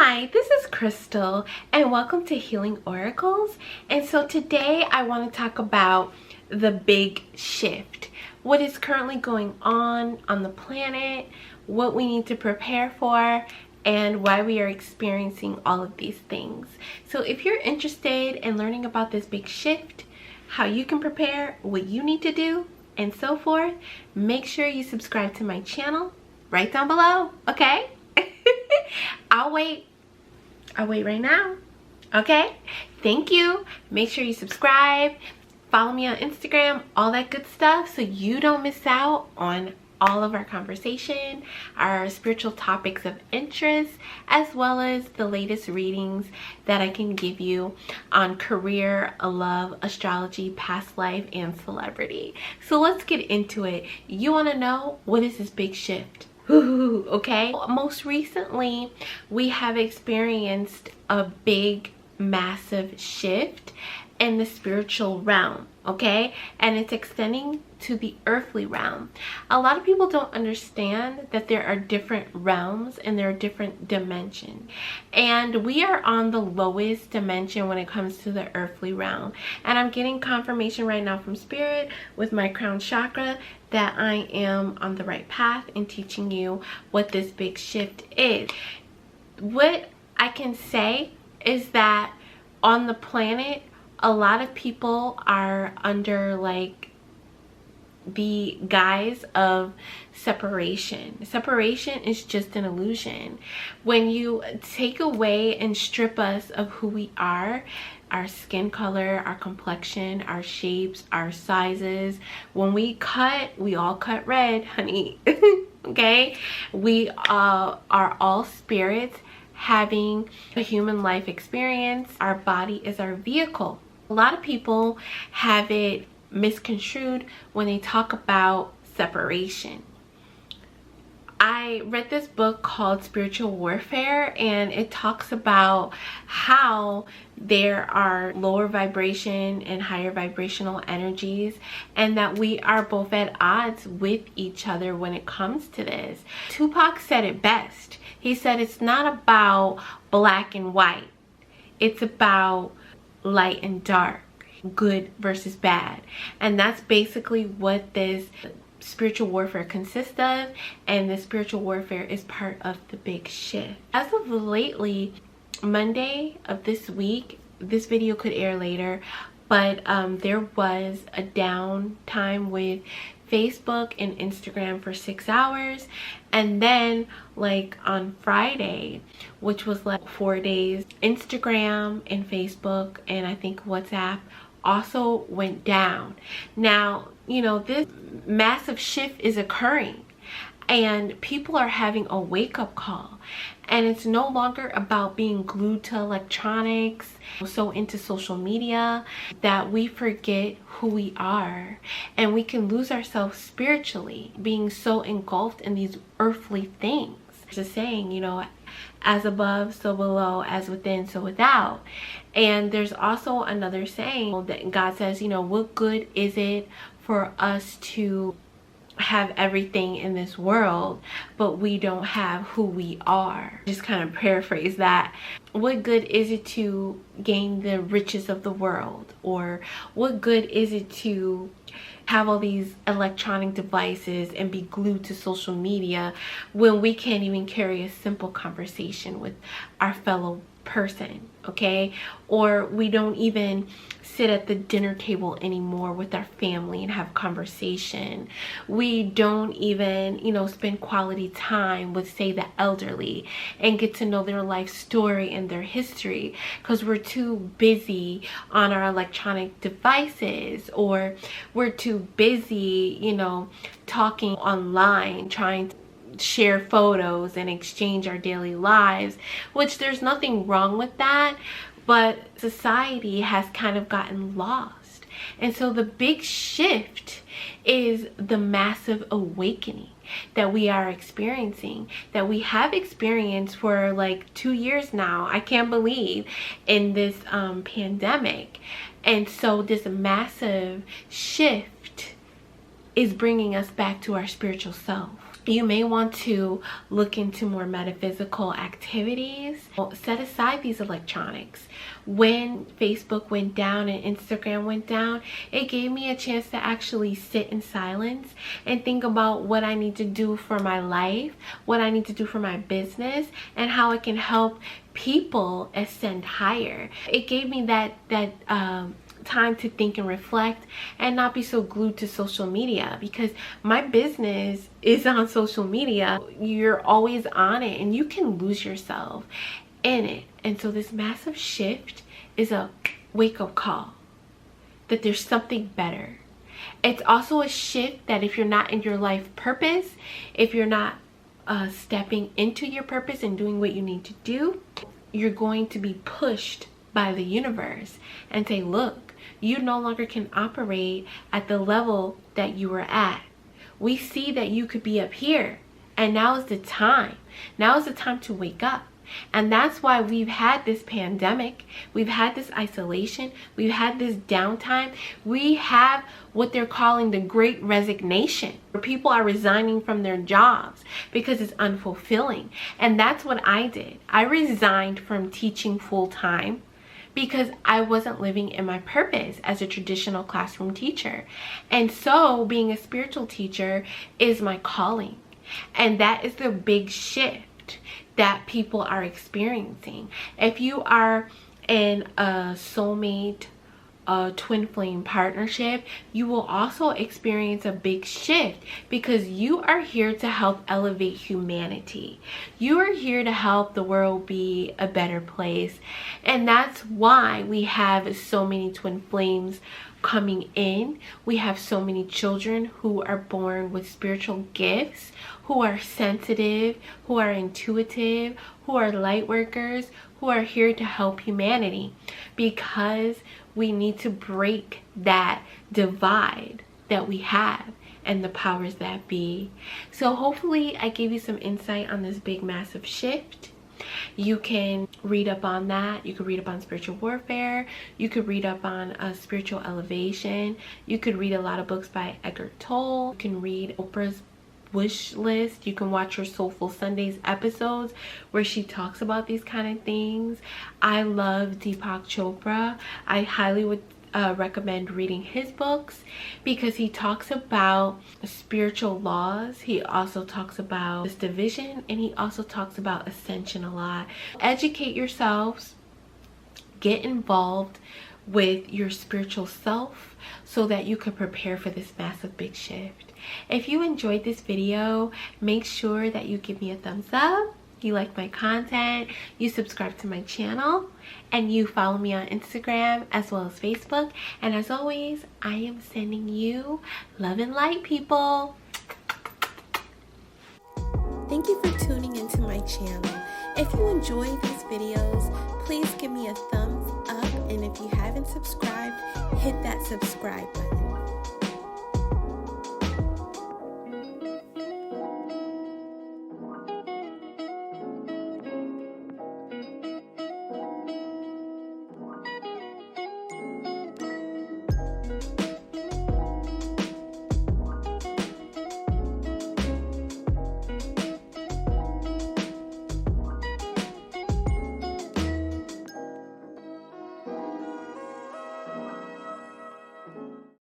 Hi, this is Crystal and welcome to Healing Oracles. And so today I want to talk about the big shift. What is currently going on the planet, what we need to prepare for, and why we are experiencing all of these things. So if you're interested in learning about this big shift, how you can prepare, what you need to do, and so forth, make sure you subscribe to my channel right down below, okay? I'll wait right now, okay? Thank you. Make sure you subscribe, follow me on Instagram, all that good stuff, so you don't miss out on all of our conversation, our spiritual topics of interest, as well as the latest readings that I can give you on career, love, astrology, past life, and celebrity. So let's get into it. You want to know, what is this big shift? Okay, most recently we have experienced a big massive shift in the spiritual realm, okay, and it's extending to the earthly realm. A lot of people don't understand that there are different realms and there are different dimensions, and we are on the lowest dimension when it comes to the earthly realm. And I'm getting confirmation right now from spirit with my crown chakra that I am on the right path in teaching you what this big shift is. What I can say is that on the planet, a lot of people are under like the guise of separation. Separation is just an illusion. When you take away and strip us of who we are, our skin color, our complexion, our shapes, our sizes, when we cut, we all cut red, honey. Okay, we are all spirits having a human life experience. Our body is our vehicle. A lot of people have it misconstrued when they talk about separation. I read this book called Spiritual Warfare, and it talks about how there are lower vibration and higher vibrational energies, and that we are both at odds with each other when it comes to this. Tupac said it best. He said it's not about black and white. It's about light and dark, good versus bad. And that's basically what this spiritual warfare consists of, and the spiritual warfare is part of the big shift. As of lately, Monday of this week, this video could air later, but there was a downtime with Facebook and Instagram for 6 hours, and then like on Friday, which was like 4 days, Instagram and Facebook and I think WhatsApp also went down. Now, you know, this massive shift is occurring and people are having a wake-up call, and it's no longer about being glued to electronics, so into social media, that we forget who we are, and we can lose ourselves spiritually being so engulfed in these earthly things. There's a saying, you know, as above so below, as within so without. And there's also another saying that God says, you know, what good is it for us to have everything in this world but we don't have who we are? Just kind of paraphrase that. What good is it to gain the riches of the world, or what good is it to have all these electronic devices and be glued to social media when we can't even carry a simple conversation with our fellow person, okay? Or we don't even sit at the dinner table anymore with our family and have conversation. We don't even, you know, spend quality time with, say, the elderly and get to know their life story and their history, because we're too busy on our electronic devices, or we're too busy, you know, talking online, trying to share photos and exchange our daily lives, which there's nothing wrong with that, but society has kind of gotten lost. And so the big shift is the massive awakening that we are experiencing, that we have experienced for like 2 years now. I can't believe, in this pandemic. And so this massive shift is bringing us back to our spiritual self. You may want to look into more metaphysical activities. Set aside these electronics. When Facebook went down and Instagram went down, it gave me a chance to actually sit in silence and think about what I need to do for my life, what I need to do for my business, and how I can help people ascend higher. It gave me that time to think and reflect and not be so glued to social media, because my business is on social media. You're always on it and you can lose yourself in it. And so this massive shift is a wake-up call that there's something better. It's also a shift that if you're not in your life purpose, if you're not stepping into your purpose and doing what you need to do, you're going to be pushed by the universe and say, look, you no longer can operate at the level that you were at. We see that you could be up here, and now is the time. Now is the time to wake up. And that's why we've had this pandemic, we've had this isolation, we've had this downtime. We have what they're calling the Great Resignation, where people are resigning from their jobs because it's unfulfilling. And that's what I did. I resigned from teaching full-time because I wasn't living in my purpose as a traditional classroom teacher. And so being a spiritual teacher is my calling. And that is the big shift that people are experiencing. If you are in a soulmate, a twin flame partnership, you will also experience a big shift, because you are here to help elevate humanity. You are here to help the world be a better place. And that's why we have so many twin flames coming in. We have so many children who are born with spiritual gifts, who are sensitive, who are intuitive, who are light workers, who are here to help humanity, because we need to break that divide that we have and the powers that be. So hopefully I gave you some insight on this big massive shift. You can read up on that. You could read up on spiritual warfare. You could read up on spiritual elevation. You could read a lot of books by Eckhart Tolle. You can read Oprah's wish list. You can watch her Soulful Sundays episodes where she talks about these kind of things. I love Deepak Chopra. I highly would recommend reading his books, because he talks about spiritual laws. He also talks about this division, and he also talks about ascension a lot. Educate yourselves, get involved with your spiritual self so that you can prepare for this massive big shift. If you enjoyed this video, make sure that you give me a thumbs up, you like my content, you subscribe to my channel, and you follow me on Instagram as well as Facebook. And as always, I am sending you love and light, people. Thank you for tuning into my channel. If you enjoy these videos, please give me a thumbs up, and if you haven't subscribed, hit that subscribe button.